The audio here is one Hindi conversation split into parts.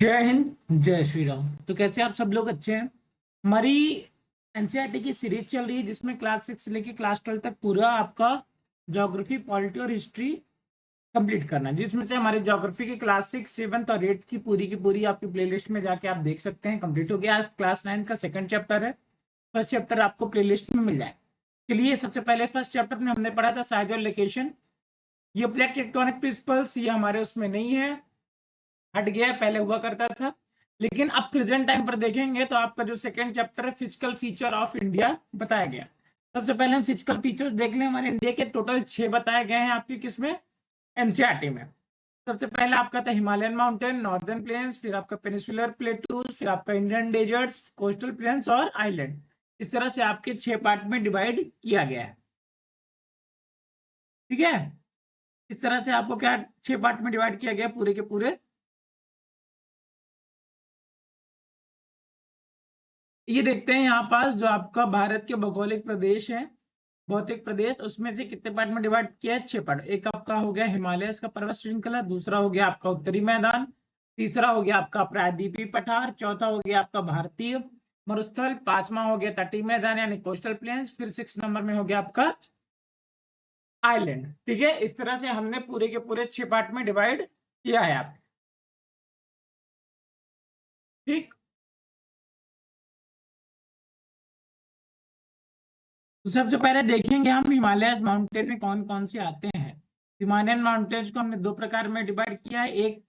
जय हिंद जय श्री राम। तो कैसे आप सब लोग अच्छे हैं। हमारी एनसीईआरटी की सीरीज चल रही है जिसमें क्लास 6 से लेकर क्लास 12 तक पूरा आपका ज्योग्राफी पॉलिटी और हिस्ट्री कंप्लीट करना है, जिसमें से हमारे ज्योग्राफी की क्लास 6 7 और 8 की पूरी आपकी प्लेलिस्ट में जाके आप देख सकते हैं। कंप्लीट हो गया। आज क्लास 9 का सेकंड चैप्टर है। फर्स्ट चैप्टर आपको प्लेलिस्ट में मिल जाए। चलिए, सबसे पहले फर्स्ट चैप्टर में हमने पढ़ा था साइज और लोकेशन। ये प्लेट टेक्टोनिक प्रिंसिपल्स ये हमारे उसमें नहीं है, हट गया, पहले हुआ करता था। लेकिन अब प्रेजेंट टाइम पर देखेंगे तो आपका जो सेकंड चैप्टर है फिजिकल फीचर ऑफ इंडिया बताया गया। सबसे पहले हम फिजिकल फीचर्स देख लें। हमारे इंडिया के टोटल 6 बताए गए हैं आपकी किसमें, एनसीईआरटी में। सबसे पहले आपका था हिमालयन माउंटेन, नॉर्दर्न प्लेन्स, फिर आपका पेनिसुलर प्लेटूज, फिर आपका इंडियन डेजर्ट्स, कोस्टल प्लेन्स और आइलैंड। इस तरह से आपके 6 पार्ट में डिवाइड किया गया है। ठीक है, इस तरह से आपको क्या 6 पार्ट में डिवाइड किया गया पूरे के पूरे। ये देखते हैं यहाँ पास जो आपका भारत के भौगोलिक प्रदेश है, भौतिक प्रदेश, उसमें से कितने पार्ट में डिवाइड किया है, 6 पार्ट। एक आपका हो गया हिमालय का पर्वत श्रृंखला, दूसरा हो गया आपका उत्तरी मैदान, तीसरा हो गया आपका प्रायद्वीपीय पठार, चौथा हो गया आपका भारतीय मरुस्थल, पांचवा हो गया तटीय मैदान यानी कोस्टल प्लेन्स, फिर 6 नंबर में हो गया आपका आइलैंड। ठीक है, इस तरह से हमने पूरे के पूरे 6 पार्ट में डिवाइड किया है आप। ठीक, तो सबसे पहले देखेंगे हम हिमालय माउंटेन में कौन कौन से आते हैं। हिमालयन माउंटेन्स को हमने 2 प्रकार में डिवाइड किया है, एक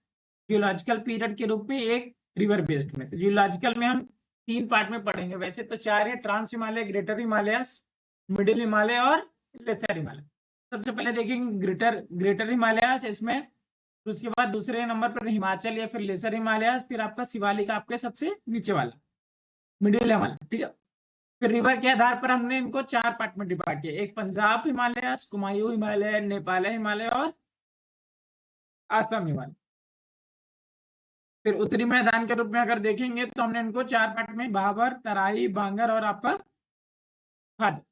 जियोलॉजिकल पीरियड के रूप में, एक रिवर बेस्ड में। तो जियोलॉजिकल में हम 3 पार्ट में पढ़ेंगे, वैसे तो 4 है, trans Himalaya, greater Himalayas, middle Himalaya और लेसर हिमालय। सबसे पहले देखेंगे ग्रेटर हिमालयस, इसमें उसके बाद दूसरे नंबर पर हिमाचल या फिर लेसर हिमालयस, फिर आपका शिवालिक आपके सबसे नीचे वाला मिडिल हिमालय। ठीक है, फिर रिवर के आधार पर हमने इनको 4 पार्ट में डिवाइड किया, एक पंजाब हिमालय, कुमायूं हिमालय, नेपाल हिमालय और आसाम हिमालय। फिर उत्तरी मैदान के रूप में अगर देखेंगे तो हमने इनको 4 पार्ट में भाबर, तराई, बांगर और आपका हद।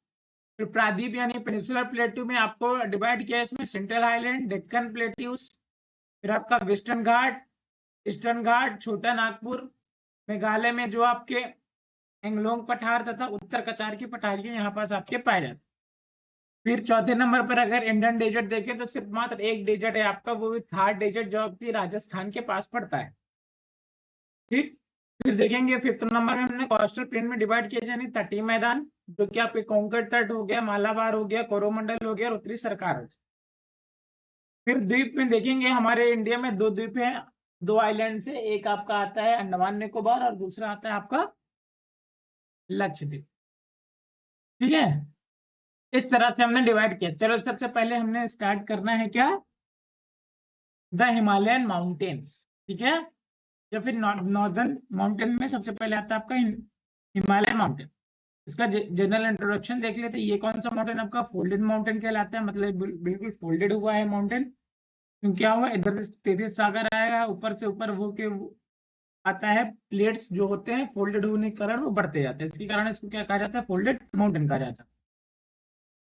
फिर प्रायद्वीप यानी पेनिसुलर प्लेटू में आपको डिवाइड किया, इसमें सेंट्रल हाईलैंड, डेक्कन प्लेट्यूस, फिर आपका वेस्टर्न घाट, ईस्टर्न घाट, छोटा नागपुर, मेघालय में जो आपके एंगलोंग पठार तथा उत्तर कचार की पठारियां यहाँ पास आपके पाए जाते। फिर चौथे नंबर पर अगर इंडियन डेजर्ट देखें तो सिर्फ मात्र एक डेजर्ट है आपका, वो भी थार डेजर्ट जो आपकी राजस्थान के पास पड़ता है। ठीक, फिर देखेंगे फिफ्थ नंबर में हमने कोस्टल प्लेन में डिवाइड किया, यानी तटीय मैदान, जो कि आपके कोंकण तट हो गया, मालाबार हो गया, कोरोमंडल हो गया और उत्तरी सरकार हो गया। फिर द्वीप में देखेंगे हमारे इंडिया में 2 द्वीप हैं, 2 आइलैंड से, एक आपका आता है अंडमान निकोबार और दूसरा आता है आपका लक्षद्वीप। ठीक है, इस तरह से हमने डिवाइड किया। चलो, सबसे पहले हमने स्टार्ट करना है क्या, द हिमालयन माउंटेन्स। ठीक है, या फिर नॉर्दर्न माउंटेन में सबसे पहले आता है आपका हिमालय माउंटेन। इसका जनरल इंट्रोडक्शन देख लेते हैं। ये कौन सा माउंटेन आपका फोल्डेड माउंटेन कहलाता है, मतलब बिल्कुल फोल्डेड हुआ है माउंटेन। क्यों, क्या हुआ, इधर से तेथिस सागर आएगा, ऊपर से ऊपर वो के आता है, प्लेट्स जो होते हैं फोल्डेड होने के कारण वो बढ़ते जाते हैं, इसके कारण इसको क्या कहा जाता है, फोल्डेड माउंटेन कहा जाता है।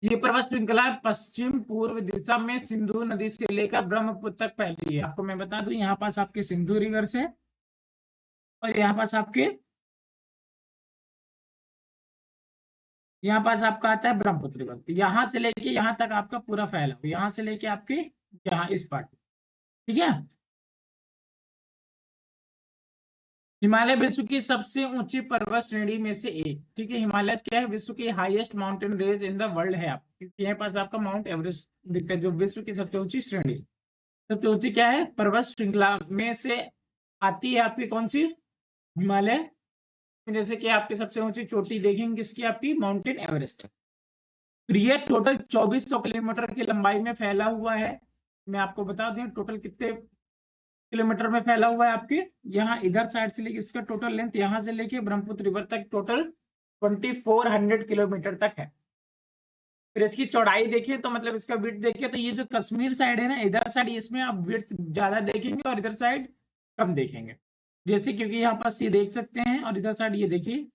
ये पर्वत श्रृंखला पश्चिम पूर्व दिशा में सिंधु नदी से लेकर ब्रह्मपुत्र तक फैली है। आपको मैं बता दूं, यहाँ पास आपके सिंधु रिवर से और यहाँ पास आपका आता है ब्रह्मपुत्र रिवर। यहाँ से लेके यहाँ तक आपका पूरा फैला हुआ, यहाँ से लेके आपके यहाँ इस पार्ट। ठीक है, हिमालय विश्व की सबसे ऊंची पर्वत श्रेणी में से एक। ठीक है, हिमालय क्या है, विश्व की highest mountain range in the world है। आप यहाँ पास आपका माउंट एवरेस्ट दिखता है, जो विश्व की सबसे ऊंची श्रेणी, सबसे ऊंची क्या है, पर्वत श्रृंखला में से आती है आपकी कौन सी, हिमालय। जैसे कि आपकी सबसे ऊंची चोटी देखेंगे किसकी, आपकी माउंटेन एवरेस्ट। ये टोटल 2400 किलोमीटर की लंबाई में फैला हुआ है। मैं आपको बता दूं टोटल कितने किलोमीटर में फैला हुआ है आपके, यहाँ इधर साइड से लेके इसका टोटल लेंथ यहाँ से लेके ब्रह्मपुत्र रिवर तक टोटल 2400 किलोमीटर तक है। फिर इसकी चौड़ाई देखिए तो मतलब इसका विड्थ देखिए तो ये जो कश्मीर साइड है ना, इधर साइड इसमें आप विड्थ ज्यादा देखेंगे और इधर साइड कम देखेंगे, जैसे क्योंकि यहाँ पास ये देख सकते हैं और इधर साइड ये देखिए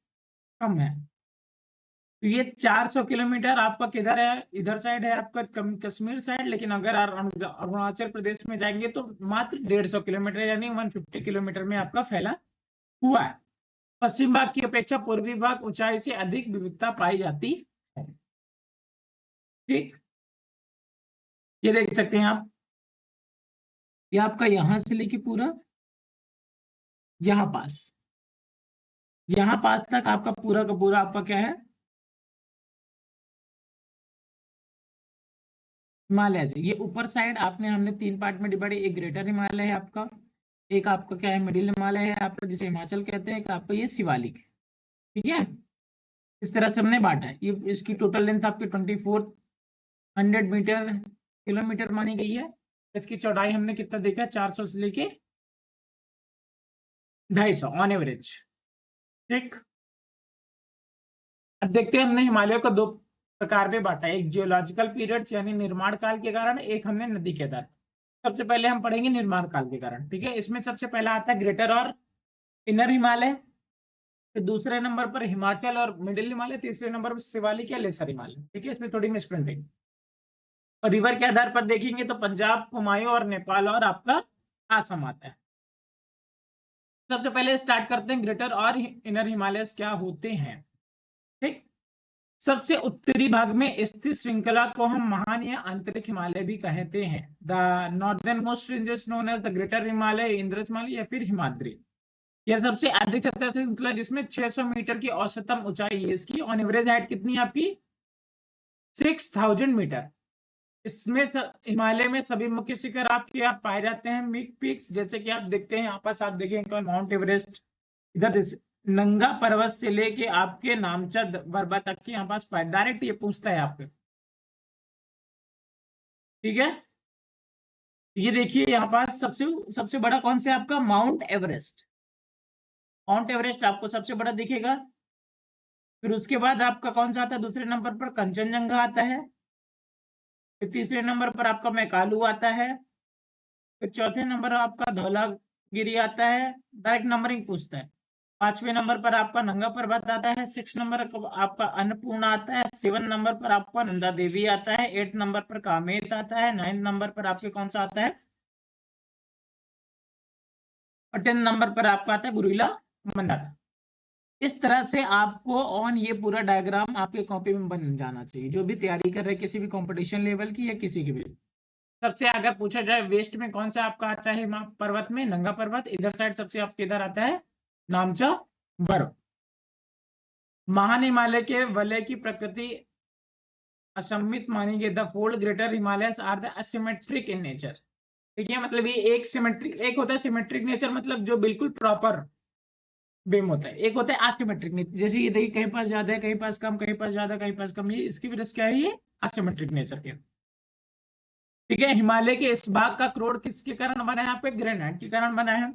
कम है। तो ये 400 किलोमीटर आपका किधर है, इधर साइड है आपका कश्मीर साइड, लेकिन अगर अरुणाचल प्रदेश में जाएंगे तो मात्र 150 किलोमीटर यानी 150 किलोमीटर में आपका फैला हुआ है। पश्चिम भाग की अपेक्षा पूर्वी भाग ऊंचाई से अधिक विविधता पाई जाती है। ठीक, ये देख सकते हैं आप, ये आपका यहां से लेके पूरा यहाँ पास तक आपका पूरा का पूरा आपका क्या है, हिमालय है। ये ऊपर साइड हमने 3 पार्ट में डिवाइड, एक ग्रेटर हिमालय है आपका, एक आपका क्या है मिडिल हिमालय है आपका जिसे हिमाचल कहते हैं, एक आपका ये शिवालिक है। ठीक है, इस तरह से हमने बांटा है। ये इसकी टोटल लेंथ आपकी 2400 मीटर किलोमीटर मानी गई है। इसकी चौड़ाई हमने कितना देखा, 400 से लेके 250 ऑन एवरेज। ठीक, अब देखते हैं, हमने हिमालय को 2 प्रकार में बांटा है, एक जियोलॉजिकल पीरियड्स यानी निर्माण काल के कारण, एक हमने नदी के आधार। सबसे पहले हम पढ़ेंगे निर्माण काल के कारण। ठीक है, इसमें सबसे पहला आता है ग्रेटर और इनर हिमालय, फिर दूसरे नंबर पर हिमाचल और मिडिल हिमालय, तीसरे नंबर पर शिवालिक या लेसर हिमालय। ठीक है, इसमें थोड़ी मिसप्रिंटिंग। और रिवर के आधार पर देखेंगे तो पंजाब, कुमायूं और नेपाल और आपका आसम आता है। सबसे पहले स्टार्ट करते हैं ग्रेटर और इनर हिमालय क्या होते हैं। ठीक, सबसे उत्तरी भाग में स्थित श्रृंखला को हम महान या आंतरिक हिमालय भी कहते हैं। The northern most ranges known as the greater Himalaya, inner Himalaya या फिर हिमाद्री। यह सबसे अधिक सतह श्रृंखला जिसमें 600 मीटर की औसतम ऊंचाई है। इसकी ऑन एवरेज हाइट कितनी है आपकी, 6000 मीटर। इसमें हिमालय में सभी मुख्य शिखर आपके आप पाए जाते हैं मिड पीक्स, जैसे कि आप देखते हैं यहाँ पास, आप देखें माउंट एवरेस्ट, इधर नंगा पर्वत से लेके आपके नामचा बरबा तक के यहाँ पास पाए, डायरेक्ट ये पूछता है आपके। ठीक है, ये देखिए यहाँ पास सबसे बड़ा कौन सा आपका माउंट एवरेस्ट। माउंट एवरेस्ट आपको सबसे बड़ा दिखेगा। फिर उसके बाद आपका कौन सा आता है, दूसरे नंबर पर कंचनजंगा आता है। फिर तीसरे नंबर पर आपका मैकालू आता है। फिर चौथे नंबर आपका धौलागिरी आता है, डायरेक्ट नंबरिंग पूछता है। 5वें नंबर पर आपका नंगा पर्वत आता है। 6 नंबर आपका अन्नपूर्णा आता है। 7 नंबर पर आपका नंदा देवी आता है। 8 नंबर पर कामेत आता है। 9 नंबर पर आपके कौन सा आता है, और 10 नंबर पर आपका आता है गुरुला मंदाता। इस तरह से आपको ऑन ये पूरा डायग्राम आपके कॉपी में बन जाना चाहिए, जो भी तैयारी कर रहे किसी भी कंपटीशन लेवल की या किसी की भी। सबसे अगर पूछा जाए वेस्ट में कौन सा आपका आता है पर्वत में, नंगा पर्वत। इधर साइड सबसे आपके इधर आता है नामचा बर्फ। महान हिमालय के वलय की प्रकृति असममित मानी गई। The fold greater Himalayas are the asymmetric in nature. ठीक है, मतलब ये एक सिमेट्रिक, एक होता है सिमेट्रिक नेचर, मतलब जो बिल्कुल प्रॉपर बेम होता है, एक होता है असिमेट्रिक नेचर। जैसे ये देखिए कहीं पास ज्यादा है, कहीं पास कम, कहीं पास ज्यादा, कहीं पास कम, ये इसकी वजह से क्या है, ये असिमेट्रिक नेचर के। ठीक है, हिमालय के इस भाग का क्रोड किसके कारण बना है, यहाँ पे ग्रेनाइट के कारण बना है।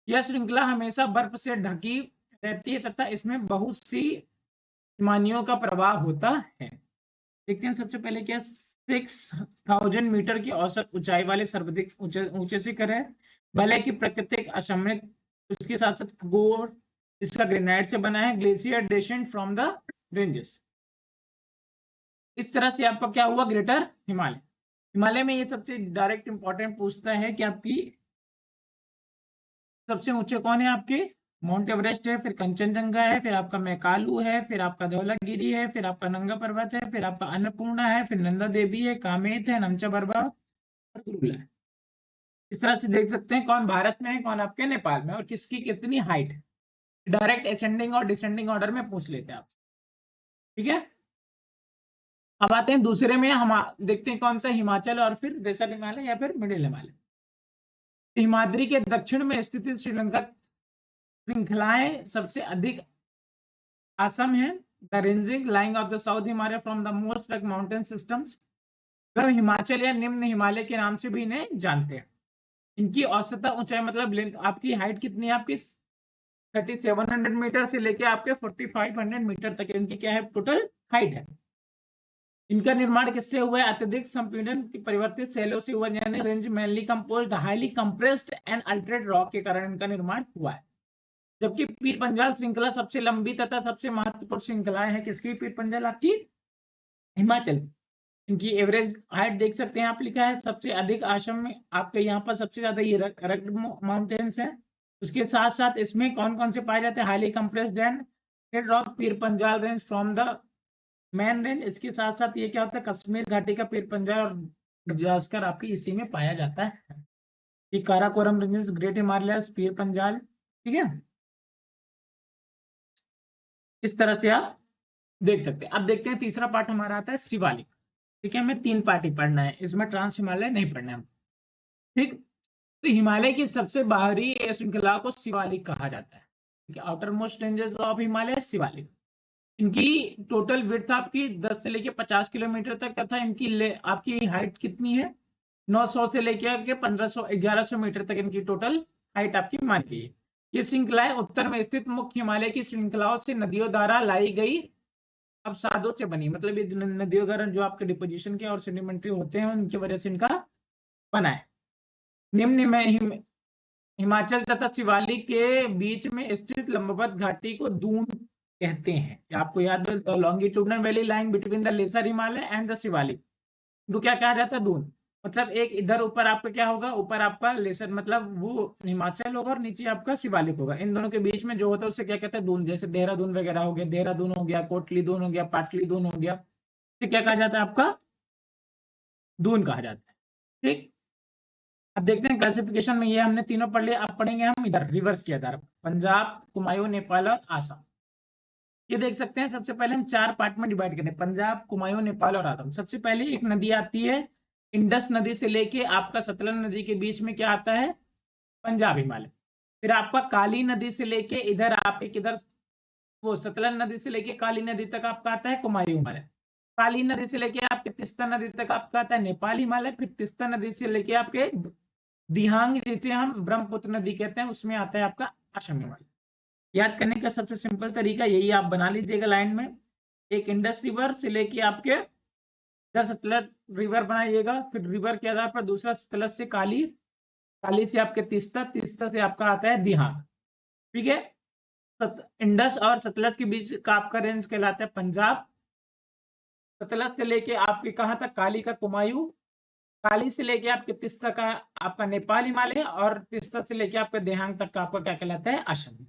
यह श्रृंखला हमेशा बर्फ से ढकी रहती है तथा इसमें बहुत सी हिमानियों का प्रवाह होता है। देखते हैं सबसे पहले क्या 6000 मीटर की औसत ऊंचाई वाले सर्वाधिक ऊंचे शिखर है। वलय की प्राकृतिक असममित, उसके साथ साथ खगोल इसका ग्रेनाइट से बना है। Glacier descent from the ranges. इस तरह से आपका क्या हुआ, ग्रेटर हिमालय। हिमालय में ये सबसे डायरेक्ट इंपॉर्टेंट पूछता है कि आपकी सबसे ऊंचे कौन है, आपके माउंट एवरेस्ट है, फिर कंचनजंगा है, फिर आपका मैकालू है, फिर आपका धौलागिरी है, फिर आपका नंगा पर्वत है, फिर आपका अन्नपूर्णा है, फिर नंदा देवी है, कामेत है, नमचा बरबा और गुरुला है। इस तरह से देख सकते हैं कौन भारत में है, कौन आपके नेपाल में, और किसकी कितनी हाइट है। डायरेक्ट असेंडिंग और डिसेंडिंग ऑर्डर में पूछ लेते हैं आप। ठीक है, अब आते हैं दूसरे में, हम देखते हैं कौन सा, हिमाचल और फिर लेसर हिमालय या फिर मिडिल हिमालय। हिमाद्री के दक्षिण में स्थित श्रीलंका श्रृंखलाएं सबसे अधिक असम है। The ranging lying of the south Himalaya from the most like mountain systems. Himachal या निम्न हिमालय के नाम से भी इन्हें जानते हैं। इनकी औसत ऊंचाई मतलब आपकी हाइट कितनी है, आपकी 3700 मीटर से लेके आपके 4500 मीटर तक इनकी क्या है, टोटल हाइट है। इनका निर्माण किससे हुआ है, अत्यधिक संपीड़न की परिवर्तित शैलों से हुआ, यानी range mainly composed highly compressed and altered rock के कारण इनका निर्माण हुआ है। जबकि पीर पंजाल श्रृंखला सबसे लंबी तथा सबसे महत्वपूर्ण श्रृंखलाएं हैं किसकी? पीर पंजाल आपकी हिमाचल। इनकी एवरेज हाइट देख सकते हैं आप, लिखा है सबसे अधिक आसम में आपके यहाँ पर सबसे ज्यादा ये रग्ड माउंटेन्स है। उसके साथ साथ इसमें कौन कौन से पाए जाते हैं? Highly compressed and rock Pir Panjal range from the main range. इसके साथ साथ ये क्या होता है? कश्मीर घाटी का पीर पंजाल और जास्कर आपकी इसी में पाया जाता है। ये Karakoram ranges, great Himalayas, Pir Panjal, ठीक है, इस तरह से आप देख सकते हैं। अब देखते हैं तीसरा पार्ट हमारा आता है शिवालिक। ठीक है, हमें 3 पार्ट ही पढ़ना है, इसमें ट्रांस हिमालय नहीं पढ़ना है। ठीक, तो हिमालय की सबसे बाहरी श्रृंखला को शिवालिक कहा जाता है। ठीक है, outer most ranges of Himalaya Shivalik. इनकी टोटल विड्थ आपकी 10 से लेके 50 किलोमीटर तक तथा इनकी आपकी हाइट कितनी है? 900 से लेकर 1500 1100 मीटर तक इनकी टोटल हाइट आपकी मान गई है। ये श्रृंखलाएं उत्तर में स्थित मुख्य हिमालय की श्रृंखलाओं से नदियों द्वारा लाई गई अवसादों से बनी, मतलब ये नदियों द्वारा जो आपके डिपोजिशन के और सेडिमेंट्री होते हैं उनकी वजह से इनका बना है। निम्न में हिमाचल तथा शिवालिक के बीच में स्थित लंबवत घाटी को दून कहते हैं। आपको याद है, longitudinal valley line between the lesser Himalaya and the Shivalik, तो क्या कहा जाता है? दून। मतलब एक इधर ऊपर आपका क्या होगा? ऊपर आपका लेसर मतलब वो हिमाचल होगा और नीचे आपका शिवालिक होगा। इन दोनों के बीच में जो होता है उससे क्या कहते हैं? दून। जैसे देहरादून वगैरह हो गया, देहरादून हो गया, कोटली दून हो गया, पाटली दून हो गया, इसे क्या कहा जाता है? आपका दून कहा जाता है। ठीक, अब देखते हैं क्लासिफिकेशन में, ये हमने तीनों पढ़ लिया। अब पढ़ेंगे हम इधर रिवर्स के आधार पर, पंजाब, कुमायूं, नेपाल और आसाम। ये देख सकते हैं, सबसे पहले हम 4 पार्ट में डिवाइड करें, पंजाब, कुमायूं, नेपाल और आसाम। सबसे पहले एक नदी आती है इंडस नदी से लेके आपका सतलज नदी के बीच में, क्या आता है? पंजाब हिमालय। फिर आपका काली नदी से लेके इधर आप एक इधर वो सतलज नदी से लेके काली नदी तक आपका आता है कुमायूं हिमालय। काली नदी से लेके आपके तीस्ता नदी तक आपका आता है नेपाल हिमालय। फिर तीस्ता नदी से लेके आपके दिहांग, जिसे हम ब्रह्मपुत्र नदी कहते हैं, उसमें आता है आपका असम हिमालय। याद करने का सबसे सिंपल तरीका यही, आप बना लीजिएगा लाइन में, एक इंडस रिवर से लेके आपके इधर सतलज रिवर बनाइएगा, फिर रिवर के आधार पर दूसरा सतलज से काली, काली से आपके तीस्ता, तीस्ता से आपका आता है दिहांग। ठीक है, इंडस और सतलज के बीच का आपका रेंज कहलाता है पंजाब। सतलज से लेके आपके कहां तक? काली का कुमायूं। काली से लेके आपके तीस्ता का आपका नेपाल हिमालय, और तीस्ता से लेके आपके देहांग तक का आपका क्या कहलाता है? असम।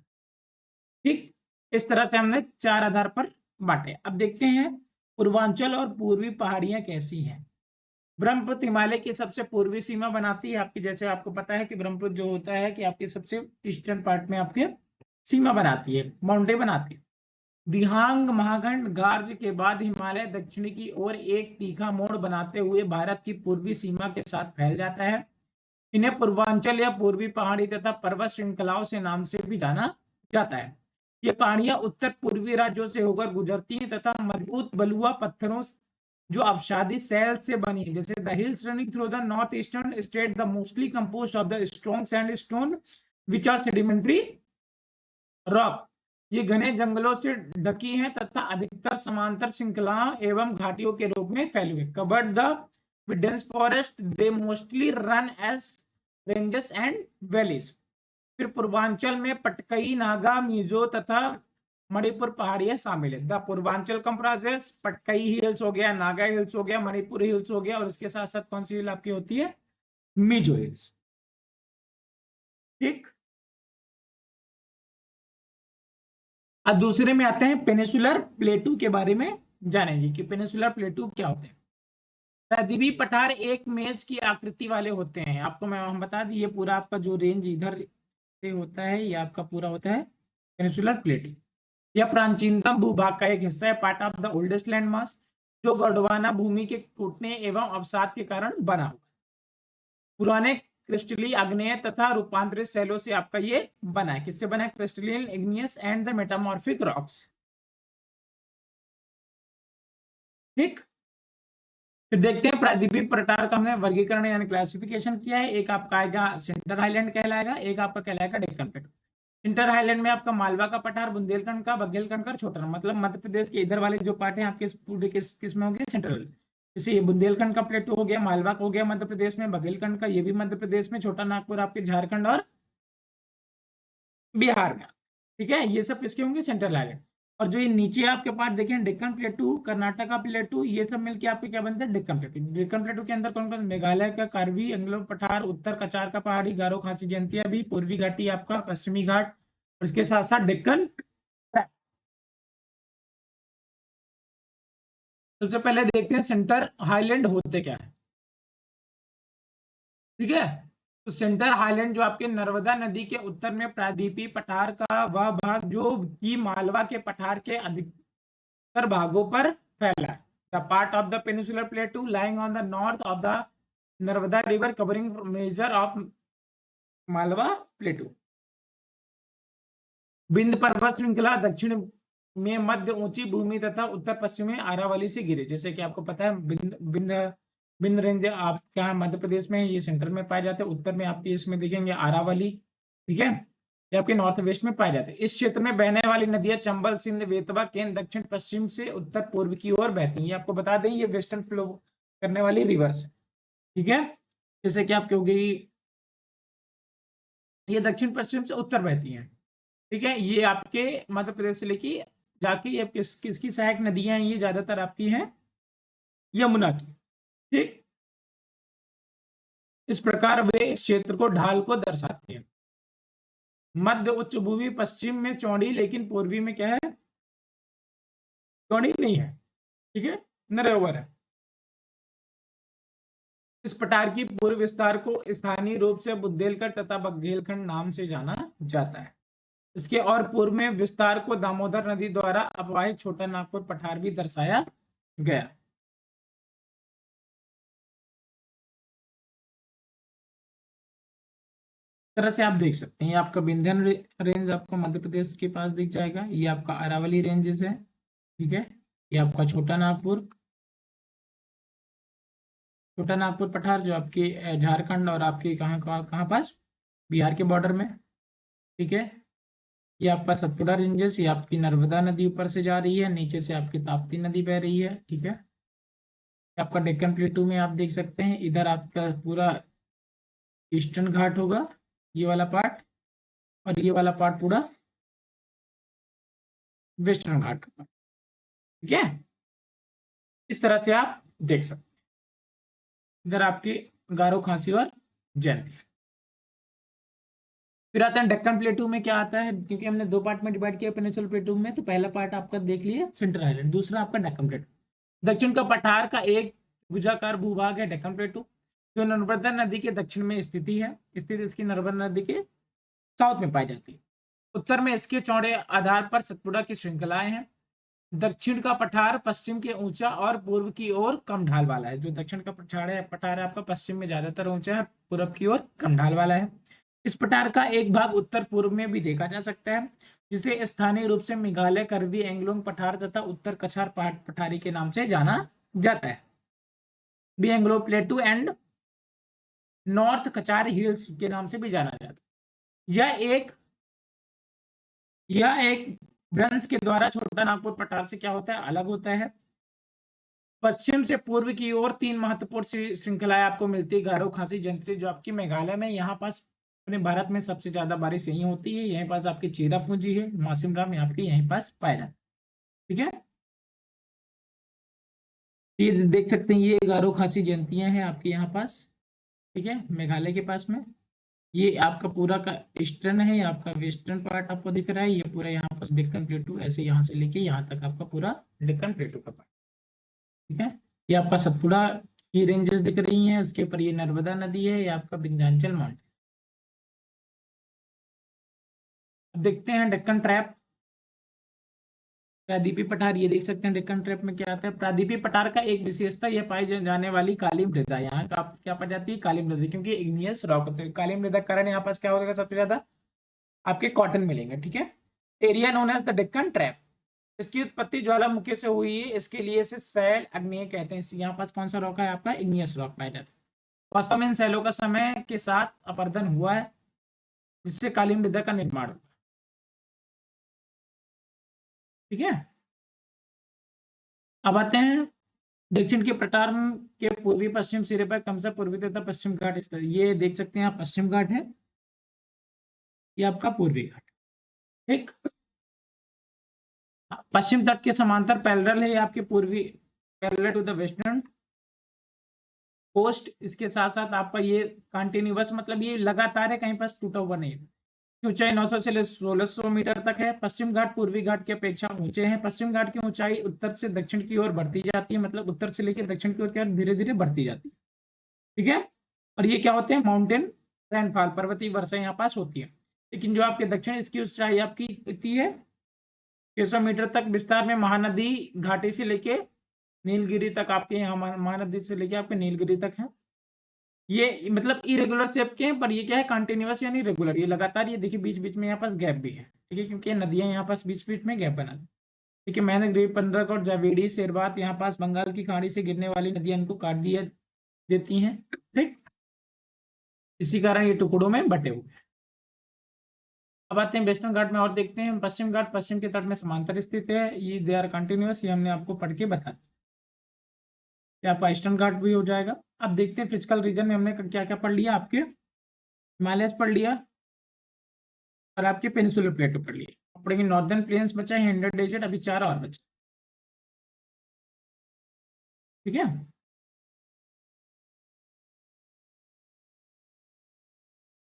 ठीक, इस तरह से हमने 4 आधार पर बांटे। अब देखते हैं पूर्वांचल और पूर्वी पहाड़ियां कैसी हैं। ब्रह्मपुत्र हिमालय की सबसे पूर्वी सीमा बनाती है आपकी, जैसे आपको पता है कि ब्रह्मपुत्र जो होता है कि आपके सबसे ईस्टर्न पार्ट में आपके सीमा बनाती है, बाउंड्री बनाती है। दिहांग महागंड गार्ज के बाद हिमालय दक्षिणी की ओर एक तीखा मोड़ बनाते हुए भारत की पूर्वी सीमा के साथ फैल जाता है। इन्हें पूर्वांचल या पूर्वी पहाड़ी तथा पर्वत श्रृंखलाओं से नाम से भी जाना जाता है। ये पहाड़ियां उत्तर पूर्वी राज्यों से होकर गुजरती हैं तथा मजबूत बलुआ पत्थरों जो अवसादी सैल से बनी है। जैसे the hills running through the north eastern state the mostly composed of the strong sandstone which are sedimentary rock. ये घने जंगलों से ढकी हैं तथा अधिकतर समांतर श्रृंखलाओं एवं घाटियों के रूप में फैली हुई। Covered the with dense forest, they mostly run as ranges and valleys। फिर पूर्वांचल में पटकई, नागा, मिजो तथा मणिपुर पहाड़ियां शामिल है। The Purvanchal comprises Patkai hills हो गया, नागा हिल्स हो गया, मणिपुर हिल्स हो गया, और इसके साथ साथ कौन सी हिल आपकी होती है? मिजो हिल्स। ठीक, अब दूसरे में आते हैं पेनिसुलर प्लेटू के बारे में जानेंगे कि पेनिसुलर प्लेटू क्या होते हैं। प्रायद्वीपीय पठार एक मेज की आकृति वाले होते हैं। आपको मैं हम बता दी, ये पूरा आपका जो रेंज इधर से होता है ये आपका पूरा होता है पेनिसुलर प्लेटू। यह प्राचीनतम भूभाग का एक हिस्सा है, part of the oldest land mass, जो गोंडवाना भूमि के टूटने एवं अवसाद के कारण बना हुआ। पुराने क्रिस्टलीय, आग्नेय तथा रूपांतरित शैलों से आपका ये बना है। किससे बना है? Crystalline, igneous and the metamorphic rocks. ठीक, फिर देखते हैं प्रायद्वीपीय पठार का हमने वर्गीकरण यानी क्लासिफिकेशन किया है। एक आपका आएगा सेंटर हाईलैंड कहलाएगा, एक आपका कहलाएगा डेक्कन प्लेटू। सेंटर हाईलैंड में आपका मालवा का पठार, बुंदेलखंड का, बघेलखंड का, छोटा, मतलब मध्य प्रदेश के इधर वाले जो पार्ट है आपके पूरे किस में होंगे? सेंट्रल। जैसे बुंदेलखंड का प्लेटू हो गया, मालवा का हो गया मध्य प्रदेश में, बघेलखंड का ये भी मध्य प्रदेश में, छोटा नागपुर आपके झारखंड और बिहार में। ठीक है, ये सब किसके होंगे, सेंट्रल आइलैंड। और जो ये नीचे आपके पास देखें, डेक्कन प्लेटू, कर्नाटका प्लेटू, ये सब मिलके आपके क्या बनते हैं, डेक्कन प्लेटू। डेक्कन प्लेटू के अंदर कौन कौन, मेघालय का कार्बी एंग्लो पठार, उत्तर कचार का पहाड़ी, गारो खासी जयंतिया भी, पूर्वी घाटी आपका पश्चिमी घाट, और इसके साथ साथ डेक्कन। सबसे पहले देखते हैं सेंटर हाईलैंड होते क्या है, ठीक है। तो सेंटर हाईलैंड जो आपके नर्मदा नदी के उत्तर में प्रायद्वीपीय पठार का वह भाग जो कि मालवा के पठार के अधिकतर भागों पर फैला है। The part of the peninsular plateau lying on the north of the Narmada river covering major of Malwa plateau. Vindhya पर्वत श्रृंखला दक्षिण में मध्य ऊंची भूमि तथा उत्तर पश्चिम में अरावली से घिरे। जैसे कि आपको पता है बिंद बिंद बिंद रेंज आप क्या मध्य प्रदेश में, ये सेंटर में पाए जाते हैं। उत्तर में आपके इसमें देखेंगे अरावली, ठीक है, ये आपके नॉर्थ वेस्ट में पाए जाते हैं। इस क्षेत्र में बहने वाली नदियां चंबल, सिंध, बेतवा, केन दक्षिण पश्चिम से उत्तर पूर्व की ओर बहती हैं। ये आपको बता दें, ये वेस्टर्न फ्लो करने वाली रिवर्स, ठीक है। जैसे कि आपकी हो गई, ये दक्षिण पश्चिम से उत्तर बहती हैं, ठीक है। ये आपके मध्य प्रदेश से लेके जाके ये किसकी सहायक नदियां हैं, ये ज्यादातर आपकी हैं यमुना की, ठीक। इस प्रकार वे इस क्षेत्र को ढाल को दर्शाते हैं। मध्य उच्च भूमि पश्चिम में चौड़ी, लेकिन पूर्वी में क्या है, चौड़ी नहीं है, ठीक है, नरेवर है। इस पठार की पूर्व विस्तार को स्थानीय रूप से बुंदेलखंड तथा बघेलखंड नाम से जाना जाता है। इसके और पूर्व में विस्तार को दामोदर नदी द्वारा अपवाहित छोटा नागपुर पठार भी दर्शाया गया। तरह से आप देख सकते हैं, ये आपका विंध्यान रेंज आपको मध्य प्रदेश के पास दिख जाएगा, ये आपका अरावली रेंजेस है, ठीक है। ये आपका छोटा नागपुर पठार जो आपके झारखंड और आपके कहाँ पास, बिहार के बॉर्डर में, ठीक है। ये आपका सतपुड़ा रेंजेस, ये आपकी नर्मदा नदी ऊपर से जा रही है, नीचे से आपकी ताप्ती नदी बह रही है, ठीक है। आपका डेक्कन प्लेटू में आप देख सकते हैं, इधर आपका पूरा ईस्टर्न घाट होगा, ये वाला पार्ट, और ये वाला पार्ट पूरा वेस्टर्न घाट का, ठीक है। इस तरह से आप देख सकते हैं। इधर आपकी गारो खासी और जयंती। फिर आते हैं डेक्कन प्लेटू में क्या आता है, क्योंकि हमने दो पार्ट में डिवाइड किया पेनिनसुलर प्लेटू में, तो पहला पार्ट आपका देख लिया सेंट्रल आइलैंड, दूसरा आपका डेक्कन प्लेटू। दक्षिण का पठार का एक भुजाकार भूभाग है डेक्कन प्लेटू, जो नर्मदा नदी के दक्षिण में स्थित इसकी नर्मदा नदी के साउथ में पाई जाती है। उत्तर में इसके चौड़े आधार पर सतपुड़ा की श्रृंखलाएं हैं। दक्षिण का पठार पश्चिम के ऊंचा और पूर्व की ओर कम ढाल वाला है। जो दक्षिण का पठार है आपका पश्चिम में ज्यादातर ऊंचा है, पूर्व की ओर कम ढाल वाला है। इस पठार का एक भाग उत्तर पूर्व में भी देखा जा सकता है, जिसे स्थानीय रूप से मेघालय करवी एंगलोंग पठार तथा उत्तर कछार पठारी के नाम से जाना जाता है। बी Anglong plateau and north Cachar hills के नाम से भी जाना जाता है। यह एक भ्रंश के द्वारा छोटा नागपुर पठार से क्या होता है, अलग होता है। पश्चिम से पूर्व की ओर तीन महत्वपूर्ण श्रृंखलाएं आपको मिलती है, गारो खासी जयंती, जो आपकी मेघालय में, यहाँ पास अपने भारत में सबसे ज्यादा बारिश यही होती है। यहीं पास आपकी चेरापूंजी है, मासिमराम यहाँ के यहीं पास पाया जाता है, ठीक है। ये देख सकते हैं, ये गारो खासी जयंतियां हैं आपके यहाँ पास, ठीक है, मेघालय के पास में। ये आपका पूरा का ईस्टर्न है, ये आपका वेस्टर्न पार्ट आपको दिख रहा है। ये पूरा यहाँ पास डेक्कन प्लेटू, ऐसे यहाँ से लेके यहाँ तक आपका पूरा डेक्कन प्लेटू का पार्ट, ठीक है। ये आपका सतपुड़ा की रेंजेस दिख रही हैं, उसके ऊपर ये नर्मदा नदी है, ये आपका विंध्याचल माउंटेन। अब देखते हैं डेक्कन ट्रैप, प्रायद्वीपीय पठार। ये देख सकते हैं डेक्कन ट्रैप में क्या आता है। प्रायद्वीपीय पठार का एक विशेषता, यह पाई जाने वाली काली मृदा, यहाँ का क्या पाई जाती है, काली मृदा, क्योंकि इग्नियस रॉक होते हैं। काली मृदा कारण यहाँ पास क्या होगा, सबसे ज्यादा आपके कॉटन मिलेंगे, ठीक है। Area known as the Deccan trap, इसकी उत्पत्ति ज्वालामुखी से हुई है, इसके लिए इसे सैल अग्नेय कहते हैं। यहाँ पास कौन सा रॉक है आपका, इग्नियस रॉक पाया जाता है। वास्तव में इन सैलों का समय के साथ अपर्दन हुआ है, जिससे काली मृदा का निर्माण हुआ, ठीक है। अब आते हैं दक्षिण के पठार के पूर्वी पश्चिम सिरे पर क्रमशः पूर्वी तथा पश्चिम घाट स्थित। ये देख सकते हैं आप, पश्चिम घाट है, ये आपका पूर्वी घाट, ठीक। पश्चिम तट के समांतर पैरेलल है ये आपके पूर्वी, parallel to the western coast. इसके साथ साथ आपका ये कंटिन्यूअस, मतलब ये लगातार है, कहीं पास टूटा हुआ नहीं है। ऊंचाई 900 से 1600 मीटर तक है। पश्चिम घाट पूर्वी घाट की अपेक्षा ऊंचे हैं। पश्चिम घाट की ऊंचाई उत्तर से दक्षिण की ओर बढ़ती जाती है, मतलब उत्तर से लेकर दक्षिण की ओर क्या धीरे धीरे बढ़ती जाती है, ठीक है। और ये क्या होते हैं, माउंटेन रेनफॉल, पर्वतीय वर्षा यहाँ पास होती है। लेकिन जो आपके दक्षिण, इसकी ऊंचाई आपकी कितनी है, 600 मीटर तक विस्तार में महानदी घाटी से लेके नीलगिरी तक, आपके यहाँ महानदी से लेके आपके नीलगिरी तक है। ये मतलब इरेगुलर शेप के हैं, पर ये क्या है, कंटिन्यूअस यानी रेगुलर, ये लगातार। ये देखिए बीच बीच में यहाँ पास गैप भी है, ठीक है, क्योंकि नदियां यहाँ पास बीच बीच में गैप बना दी, ठीक है। मैंने 15 जावेडी शेरबात यहाँ पास बंगाल की खाड़ी से गिरने वाली नदियां इनको काट दिया देती हैं, ठीक। इसी कारण ये टुकड़ों में बटे हुए हैं। अब आते हैं वेस्टर्न घाट में और देखते हैं। पश्चिम घाट पश्चिम के तट में समांतर स्थित है, ये दे आर कंटिन्यूअस, ये हमने आपको पढ़ के बता दिया। आपका ईस्टर्न घाट भी हो जाएगा। अब देखते हैं फिजिकल रीजन में हमने क्या क्या पढ़ लिया, आपके हिमालयस पढ़ लिया और आपके पेनिसुलर प्लेटो पढ़ लिए। अब पढ़ेंगे नॉर्दर्न प्लेन्स बचा है, हिंडर डेजर्ट, अभी 4 और बचे, ठीक है।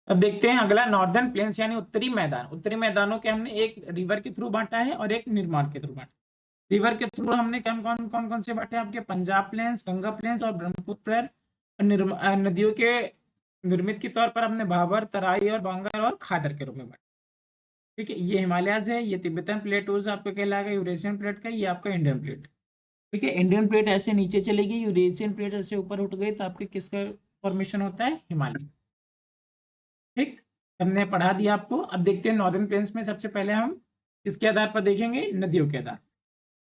अब देखते हैं अगला, नॉर्दर्न प्लेन्स यानी उत्तरी मैदान। उत्तरी मैदानों के हमने एक रिवर के थ्रू बांटा है और एक निर्माण के थ्रू बांटा। रिवर के थ्रू हमने कौन कौन से बांटे, आपके पंजाब प्लेन्स, गंगा प्लेन्स और ब्रह्मपुत्र। नदियों के निर्मित के तौर पर हमने भाबर, तराई और बांगर और खादर के रूप में बांटा, ठीक है। ये हिमालयस है, ये तिब्बतन प्लेटोज आपका कहलाएगा, यूरेशियन प्लेट का, ये आपका इंडियन प्लेट, ठीक है। इंडियन प्लेट ऐसे नीचे चलेगी, यूरेशियन प्लेट ऐसे ऊपर उठ गई, तो आपके किसका फॉर्मेशन होता है, हिमालय, ठीक। हमने पढ़ा दिया आपको। अब देखते हैं नॉर्दर्न प्लेन्स में सबसे पहले हम किसके आधार पर देखेंगे, नदियों के आधार।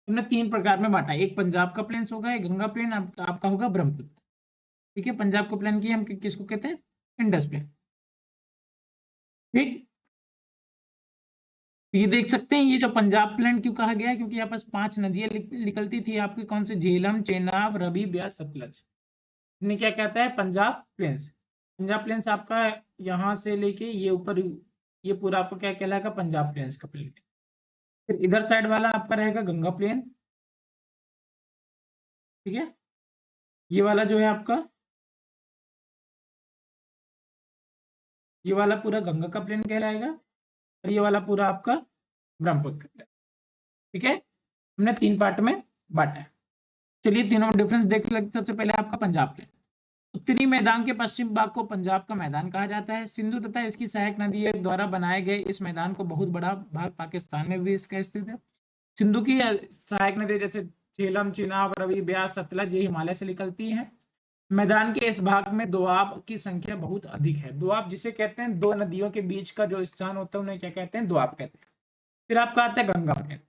हमने 3 प्रकार में बांटा, एक पंजाब का प्लेन्स होगा, एक गंगा प्लेन, आपका होगा ब्रह्मपुत्र, ठीक है। पंजाब का प्लेन की हम किसको कहते हैं, इंडस प्लेन, ठीक। ये देख सकते हैं, ये जो पंजाब प्लेन क्यों कहा गया है, क्योंकि यहाँ पास 5 नदियां निकलती थी आपकी, कौन से, झेलम, चेनाब, रवि, ब्यास, सतलज। इन्हें क्या कहता है, पंजाब प्लेन्स। पंजाब प्लेन्स आपका यहाँ से लेके ये ऊपर, ये पूरा आपका क्या कहलाएगा, पंजाब प्लेन्स का प्लेन। फिर इधर साइड वाला आपका रहेगा गंगा प्लेन, ठीक है। ये वाला जो है आपका, ये वाला पूरा गंगा का प्लेन कहलाएगा और ये वाला पूरा आपका ब्रह्मपुत्र, ठीक है। हमने 3 पार्ट में बांटा है। चलिए तीनों में डिफरेंस देख लेते। सबसे पहले आपका पंजाब प्लेन। उत्तरी मैदान के पश्चिम भाग को पंजाब का मैदान कहा जाता है। सिंधु तथा इसकी सहायक नदियों द्वारा बनाए गए इस मैदान को बहुत बड़ा भाग पाकिस्तान में भी इसका स्थित है। सिंधु की सहायक नदी जैसे झेलम, चिनाब, रवि, ब्यास, सतलज ये हिमालय से निकलती हैं। मैदान के इस भाग में दोआब की संख्या बहुत अधिक है। दोआब जिसे कहते हैं, 2 नदियों के बीच का जो स्थान होता है उन्हें क्या कहते हैं, दोआब कहते हैं। फिर आपका आता है गंगा प्लेन।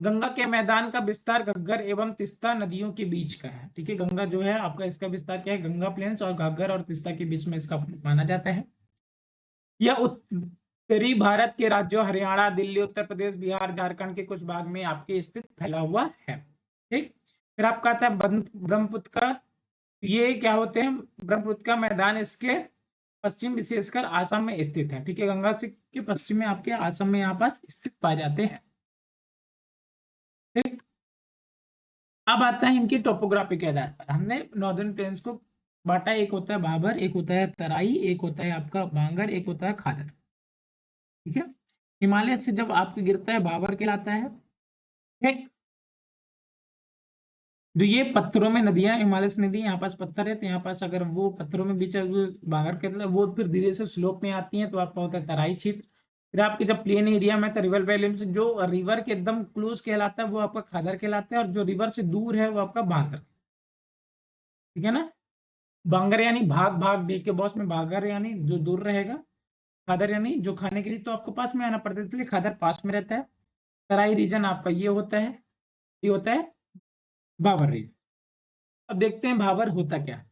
गंगा के मैदान का विस्तार घग्गर एवं तिस्ता नदियों के बीच का है, ठीक है। गंगा जो है आपका, इसका विस्तार क्या है, गंगा प्लेन्स और घग्गर और तिस्ता के बीच में इसका माना जाता है। यह उत्तरी भारत के राज्यों हरियाणा, दिल्ली, उत्तर प्रदेश, बिहार, झारखंड के कुछ भाग में आपके स्थित फैला हुआ है, ठीक। फिर आपका आता है ब्रह्मपुत्र का। ये क्या होते हैं, ब्रह्मपुत्र का मैदान इसके पश्चिम विशेषकर आसाम में स्थित है, ठीक है। गंगा से के पश्चिम में आपके आसाम में यहाँ पास स्थित पाए जाते हैं, ठीक। अब आता है इनकी टोपोग्राफी के आधार पर। हमने नॉर्दर्न प्लेन्स को बांटा, एक होता है भाबर, एक होता है तराई, एक होता है आपका बांगर, एक होता है खादर, ठीक है। हिमालय से जब आपके गिरता है भाबर कहलाता है, ठीक। जो ये पत्थरों में नदियां, हिमालय से नदी यहाँ पास पत्थर है, तो यहाँ पास अगर वो पत्थरों में बीच बांगर कहते हैं, वो फिर धीरे से स्लोप में आती हैं, तो आपका होता है तराई क्षेत्र। फिर आपके जब प्लेन एरिया में, तो रिवर वैली में जो रिवर के एकदम क्लोज कहलाता है वो आपका खादर कहलाता है, और जो रिवर से दूर है वो आपका बांगर, ठीक है ना। बांगर यानी भाग, भाग डी के बॉस में बांगर यानी जो दूर रहेगा, खादर यानी जो खाने के लिए तो आपको पास में आना पड़ता है, इसलिए खादर पास में रहता है। तराई रीजन आपका ये होता है, ये होता है भाबर रीजन। अब देखते हैं भाबर होता क्या।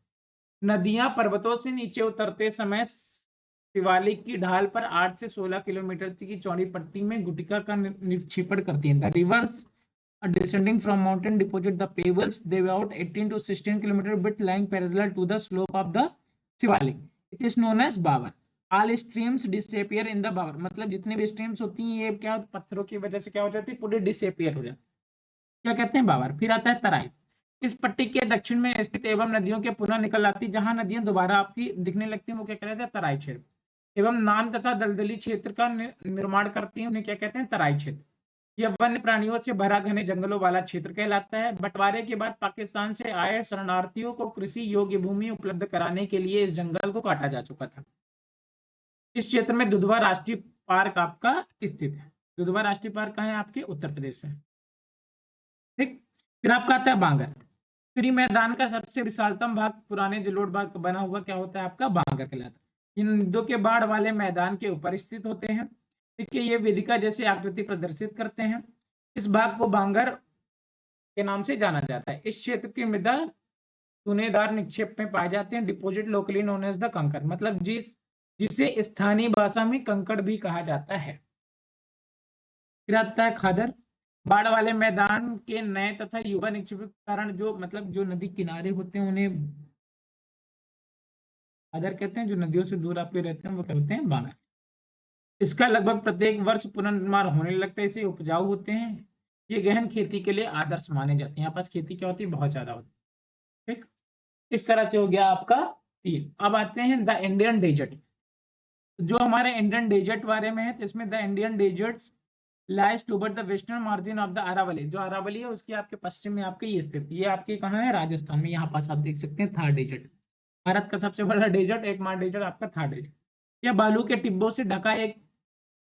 नदियां पर्वतों से नीचे उतरते समय शिवालिक की ढाल पर 8 से 16 किलोमीटर की चौड़ी पट्टी में गुटिका का निक्षेपण करती है। The reverse descending from mountain deposit the pebbles, they about 18 to 16 kilometer bit lying parallel to the slope of the Shivalik. It is known as Babar. All streams disappear in the Bhabar, मतलब जितनी भी स्ट्रीम्स होती हैं ये क्या पत्थरों की वजह से क्या हो जाती है, पूरी डिसअपियर हो जाती है, क्या कहते हैं, बावर। फिर आता है तराई। इस पट्टी के दक्षिण में स्थित एवं नदियों के पुनः निकल आती, जहां नदियां दोबारा आपकी दिखने लगती हैं, वो क्या कहते हैं, तराई क्षेत्र। एवं नाम तथा दलदली क्षेत्र का निर्माण करती हैं, उन्हें क्या कहते हैं, तराई क्षेत्र। यह वन्य प्राणियों से भरा घने जंगलों वाला क्षेत्र कहलाता है। बंटवारे के बाद पाकिस्तान से आए शरणार्थियों को कृषि योग्य भूमि उपलब्ध कराने के लिए इस जंगल को काटा जा चुका था। इस क्षेत्र में दुधवा राष्ट्रीय पार्क आपका स्थित है। दुधवा राष्ट्रीय पार्क कहाँ है, आपके उत्तर प्रदेश में। ठीक। फिर आपका आता है बांगर। फ्री मैदान का सबसे विशालतम भाग पुराने जलोढ़ भाग का बना हुआ क्या होता है, आपका बांगर कहलाता है। इन नदियों के बाढ़ वाले मैदान के ऊपर स्थित होते हैं। ठीक है, ये वेदिका जैसी आकृति प्रदर्शित करते हैं। इस भाग को बांगर के नाम से जाना जाता है। इस क्षेत्र की मृदा चूनेदार निक्षेप में पाए जाते हैं। Deposit locally known as the kankar, मतलब जिसे स्थानीय भाषा में कंकड़ भी कहा जाता है। फिर आता है खादर। बाढ़ वाले मैदान के नए तथा युवा निक्षेप के कारण जो मतलब जो नदी किनारे होते हैं उन्हें खादर कहते हैं। जो नदियों से दूर आपके रहते हैं वो कहते हैं बांगर। इसका लगभग प्रत्येक वर्ष पुनर्निर्माण होने लगता है, इसे उपजाऊ होते हैं। ये गहन खेती के लिए आदर्श माने जाते हैं। यहाँ पास खेती क्या होती है, बहुत ज्यादा होती है। ठीक, इस तरह से हो गया आपका 3। अब आते हैं द इंडियन डेजर्ट। जो हमारे इंडियन डेजर्ट बारे में है, तो इसमें the Indian deserts lies toward the western margin of the Aravalli. जो अरावली है उसके आपके पश्चिम में आपके ये स्थित, ये आपके कहाँ है, राजस्थान में। यहाँ पास आप देख सकते हैं थार डेजर्ट, भारत का सबसे बड़ा डेजर्ट, एकमात्र डेजर्ट आपका थार डेजर्ट। यह बालू के टिब्बों से ढका एक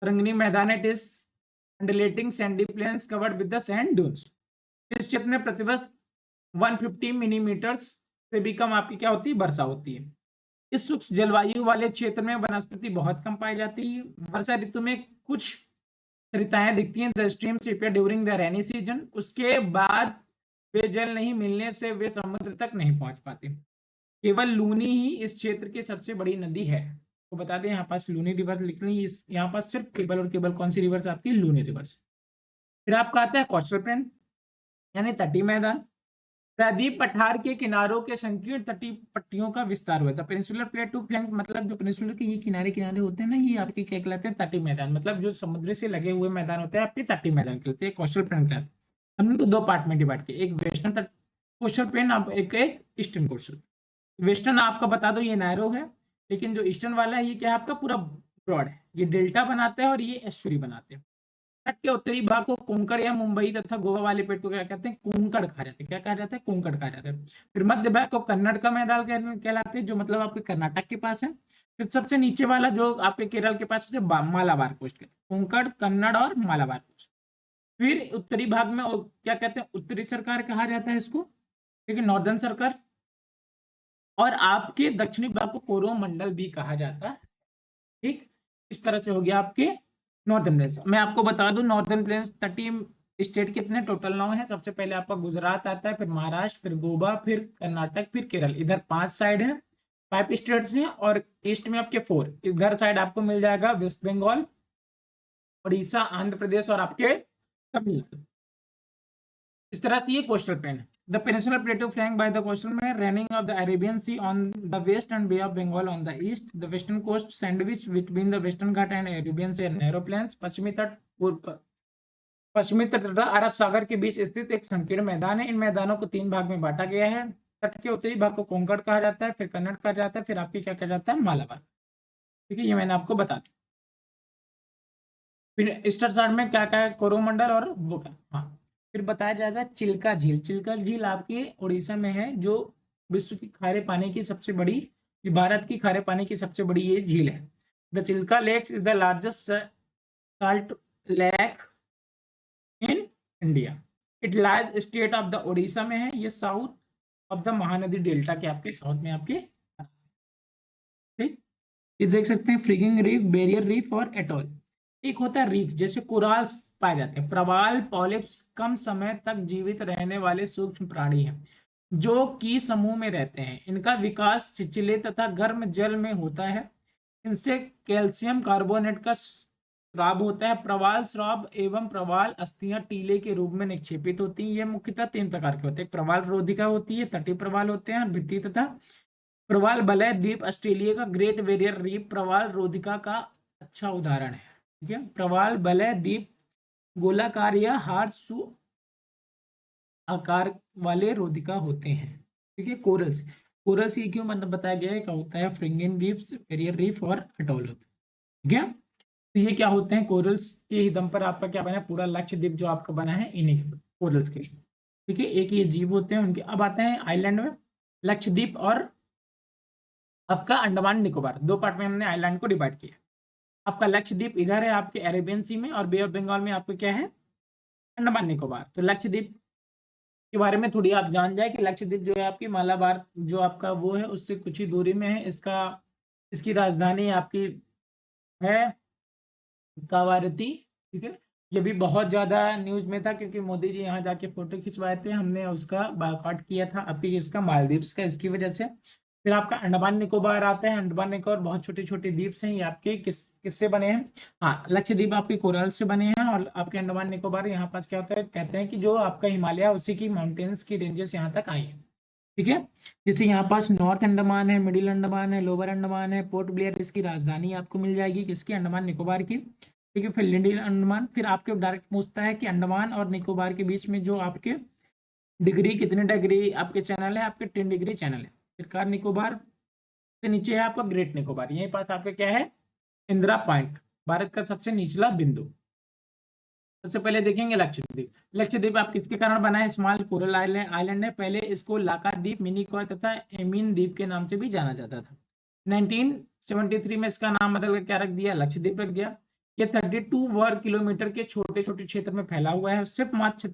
रंगनी मैदान है। It is undulating sandy plains covered with the sand dunes. इस क्षेत्र में प्रतिवर्ष 150 मिलीमीटर से भी कम आपकी क्या होती है, वर्षा होती है। इस शुष्क जलवायु वाले क्षेत्र में वनस्पति बहुत कम पाई जाती है। वर्षा ऋतु में कुछ ऋताएं दिखती हैं, the stream reappear during the rainy season. उसके बाद वे जल नहीं मिलने से वे समुद्र तक नहीं पहुंच पाते। केवल लूनी ही इस क्षेत्र की सबसे बड़ी नदी है। तो बता दें, यहाँ पास लूनी रिवर लिख रही है, यहाँ पास सिर्फ केवल और केवल कौन सी रिवर्स आपकी, लूनी रिवर्स। फिर आपका आता है कोस्टल प्लेन यानी तटीय मैदान। प्रायद्वीप पठार के किनारों के संकीर्ण तटीय पट्टियों का विस्तार हुआ था। पेनिनसुलर प्लेटू फ्लैंक, मतलब जो पेनिनसुलर के ये किनारे किनारे होते हैं ना, ये आपके क्या कहलाते हैं, तटीय मैदान। मतलब जो समुद्र से लगे हुए मैदान होते हैं आपके तटीय मैदान कहलाते हैं, कोस्टल प्लेन कहलाते हैं। हमने तो 2 पार्ट में डिवाइड किया, एक वेस्टर्न तट कोस्टल प्लेन, अब एक ईस्टर्न कोस्टल। वेस्टर्न आपका बता दो ये नैरो है, लेकिन जो ईस्टर्न वाला है ये क्या है, आपका पूरा ब्रॉड है। ये डेल्टा बनाता है और ये एस्चुरी बनाते हैं। तट के उत्तरी भाग को कोंकण या मुंबई तथा गोवा वाले पेट को क्या कहते हैं, कोंकण कहा जाता है। क्या कहा जाता है, कोंकण कहा जाता है। फिर मध्य भाग को कन्नड़ का मैदान कहलाते हैं, जो मतलब आपके कर्नाटक के पास है। फिर सबसे नीचे वाला जो आपके केरल के पास है, मालाबार कोस्ट कहते हैं, कोंकण, कन्नड़ और मालाबार कोस्ट। फिर उत्तरी भाग में क्या कहते हैं, उत्तरी सरकार कहा जाता है इसको, ठीक है, नॉर्दर्न सरकार। और आपके दक्षिणी भाग को कोरोमंडल भी कहा जाता है। ठीक, इस तरह से हो गया आपके नॉर्दर्न प्लेन्स। मैं आपको बता दूं, नॉर्दर्न प्लेन्स 30 स्टेट कितने टोटल 9 है। सबसे पहले आपका गुजरात आता है, फिर महाराष्ट्र, फिर गोवा, फिर कर्नाटक, फिर केरल। इधर 5 साइड है, 5 स्टेट्स हैं। और ईस्ट में आपके 4। इधर साइड आपको मिल जाएगा वेस्ट बंगाल, उड़ीसा, आंध्र प्रदेश और आपके तमिलनाडु। इस तरह से ये कोस्टल प्लेन है। The peninsular plateau flanked by the coastal range of the Arabian Sea on the west and Bay of Bengal on the east. The western coast sandwiched between the Western Ghat and Arabian Sea narrow plains. पश्चिमी तट तथा अरब सागर के बीच स्थित एक संकीर्ण मैदान है। इन मैदानों को 3 भाग में बांटा गया है। तट के उत्तरी भाग को कोंकण कहा जाता है, फिर कन्नड़ कहा जाता है, फिर आपके क्या कहा जाता है, मालाबार। ठीक है, ये मैंने आपको बता दिया। फिर ईस्टर्न साइड में क्या क्या है, कोरोमंडल और वो क्या, हाँ। फिर बताया जाएगा चिल्का झील। चिल्का झील आपके उड़ीसा में है, जो विश्व की खारे पानी की सबसे बड़ी, भारत की खारे पानी की सबसे बड़ी ये झील है। The Chilka lakes is the largest salt lake in India. It lies state of the Orissa में है। ये south of the Mahanadi delta के आपके साउथ में आपके। ठीक, ये देख सकते हैं फ्रिगिंग रीफ, बैरियर रीफ और एटोल। एक होता है रीफ, जैसे कोराल्स पाए जाते हैं। प्रवाल पॉलिप्स कम समय तक जीवित रहने वाले सूक्ष्म प्राणी हैं, जो कि समूह में रहते हैं। इनका विकास छिछले तथा गर्म जल में होता है। इनसे कैल्शियम कार्बोनेट का स्राव होता है। प्रवाल स्राव एवं प्रवाल अस्थियां टीले के रूप में निक्षेपित होती हैं। ये मुख्यतः 3 प्रकार के होते हैं। प्रवाल रोधिका होती है, तटीय प्रवाल होते हैं, भित्ति तथा प्रवाल वलय द्वीप ऑस्ट्रेलिया का ग्रेट बैरियर रीफ प्रवाल रोधिका का अच्छा उदाहरण है। ठीक है, प्रवाल वलय द्वीप गोलाकार या हार्स आकार वाले रोधिका होते हैं। ठीक है, कोरल्स, कोरल्स ये क्यों मतलब बताया गया है, क्या होता है, फ्रिंगियन रीफ्स, बैरियर रीफ और अटोल होते हैं। ठीक है, तो ये क्या होते हैं, कोरल्स के ही दम पर आपका क्या बना है, पूरा लक्षद्वीप जो आपका बना है इन्हीं के कोरल्स के। ठीक है, एक ये जीव होते हैं उनके। अब आते हैं आइलैंड में, लक्षद्वीप और आपका अंडमान निकोबार, दो पार्ट में हमने आइलैंड को डिवाइड किया। आपका लक्षद्वीप इधर है आपके अरेबियन सी में, और बे ऑफ बंगाल में आपको क्या है, अंडमान निकोबार। तो लक्षद्वीप के बारे में थोड़ी आप जान जाए कि लक्षद्वीप जो है आपकी मालाबार जो आपका वो है उससे कुछ ही दूरी में है। इसकी राजधानी आपकी है कावारती। ठीक है, ये भी बहुत ज्यादा न्यूज में था क्योंकि मोदी जी यहाँ जाके फोटो खिंचवाए थे, हमने उसका बायकॉट किया था आपकी इसका मालदीव्स का, इसकी वजह से। फिर आपका अंडमान निकोबार आता है। अंडमान निकोबार बहुत छोटे छोटे द्वीप हैं, ये आपके किससे बने हैं, हाँ, लक्षद्वीप आपके कोरल से बने हैं। और आपके अंडमान निकोबार यहाँ पास क्या होता है, कहते हैं कि जो आपका हिमालय उसी की माउंटेन्स की रेंजेस यहाँ तक आई है। ठीक है, जैसे यहाँ पास नॉर्थ अंडमान है, मिडिल अंडमान है, लोअर अंडमान है, पोर्ट ब्लेयर इसकी राजधानी आपको मिल जाएगी किसकी, अंडमान निकोबार की। ठीक है, फिर लिटिल अंडमान। फिर आपके डायरेक्ट पूछता है कि अंडमान और निकोबार के बीच में जो आपके डिग्री कितने डिग्री आपके चैनल है, आपके 10 डिग्री चैनल है। फिर कार निकोबार से नीचे है आपका ग्रेट निकोबार, यहीं पास आपका क्या है, इंदिरा पॉइंट, भारत का सबसे निचला बिंदु। सबसे पहले देखेंगे लक्षद्वीप। लक्षद्वीप आप किसके कारण बना है, स्मॉल कोरल आइलैंड है। पहले इसको लाका द्वीप, मिनिकॉय तथा एमीन द्वीप के नाम से भी जाना जाता था। 1973 में इसका नाम बदल कर क्या रख दिया, लक्षद्वीप रख दिया। ये 32 वर्ग किलोमीटर के छोटे छोटे क्षेत्र में फैला हुआ है, सिर्फ मात्र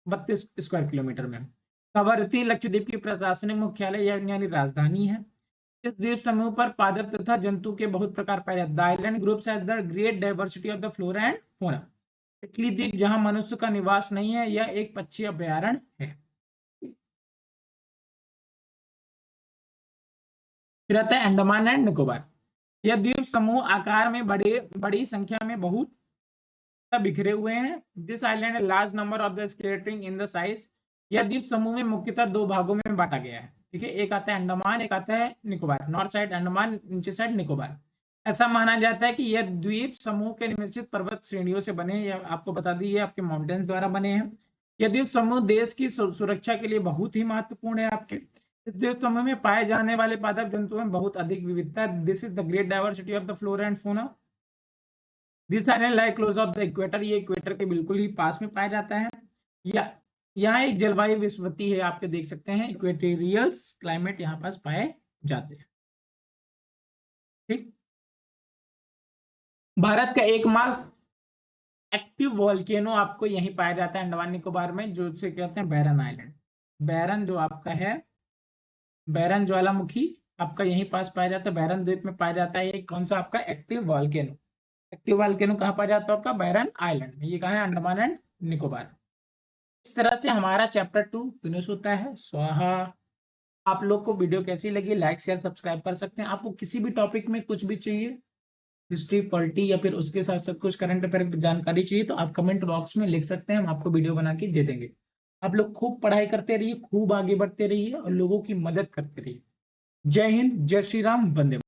32 स्क्वायर किलोमीटर में। कवरती लक्षद्वीप की प्रशासनिक मुख्यालय यानी राजधानी है। इस द्वीप समूह पर पादप तथा जंतु के बहुत प्रकार पाए जाते हैं। The island groups has the great diversity of the flora and fauna. Italy द्वीप जहां मनुष्य का निवास नहीं है, यह एक पक्षी अभ्यारण्य है। फिर आता है अंडमान एंड निकोबार। यह द्वीप समूह आकार में बड़ी संख्या में बहुत बिखरे हुए हैं। This island large number of the scattering in the size. यह द्वीप समूह में मुख्यतः दो भागों में बांटा गया है। ठीक है, एक आता है अंडमान, एक आता है निकोबार। नॉर्थ साइड अंडमान, नीचे साइड निकोबार। ऐसा माना जाता है कि यह द्वीप समूह के निश्चित पर्वत श्रेणियों से बने, यह आपको बता दी, ये आपके माउंटेन्स द्वारा बने हैं। यह द्वीप समूह देश की सुरक्षा के लिए बहुत ही महत्वपूर्ण है आपके। इस द्वीप समूह में पाए जाने वाले पादप जंतुओं में बहुत अधिक विविधता है। This is the great diversity of the flora and fauna. This island lie close of the equator, ये इक्वेटर के बिल्कुल ही पास में पाया जाता है। या यहाँ एक जलवायु विषुवती है, आपके देख सकते हैं इक्वेटोरियल क्लाइमेट यहाँ पास पाए जाते हैं। ठीक, भारत का एकमात्र एक्टिव वॉल्केनो आपको यहीं पाया जाता है अंडमान निकोबार में, जो से कहते हैं बैरन आइलैंड। बैरन जो आपका है, बैरन ज्वालामुखी आपका यहीं पास पाया जाता है, बैरन द्वीप में पाया जाता है। ये कौन सा आपका एक्टिव वॉल्केनो, एक्टिव वॉल्केनो कहाँ पाया जाता है आपका, बैरन आइलैंड में। ये कहाँ है, अंडमान एंड निकोबार। इस तरह से हमारा चैप्टर 2 फिनिश होता है। स्वाहा। आप लोग को वीडियो कैसी लगी, लाइक शेयर सब्सक्राइब कर सकते हैं। आपको किसी भी टॉपिक में कुछ भी चाहिए, हिस्ट्री पॉलिटी या फिर उसके साथ साथ कुछ करंट अफेयर की जानकारी चाहिए, तो आप कमेंट बॉक्स में लिख सकते हैं, हम आपको वीडियो बना के दे देंगे। आप लोग खूब पढ़ाई करते रहिए, खूब आगे बढ़ते रहिए और लोगों की मदद करते रहिए। जय हिंद, जय श्री राम, वंदे।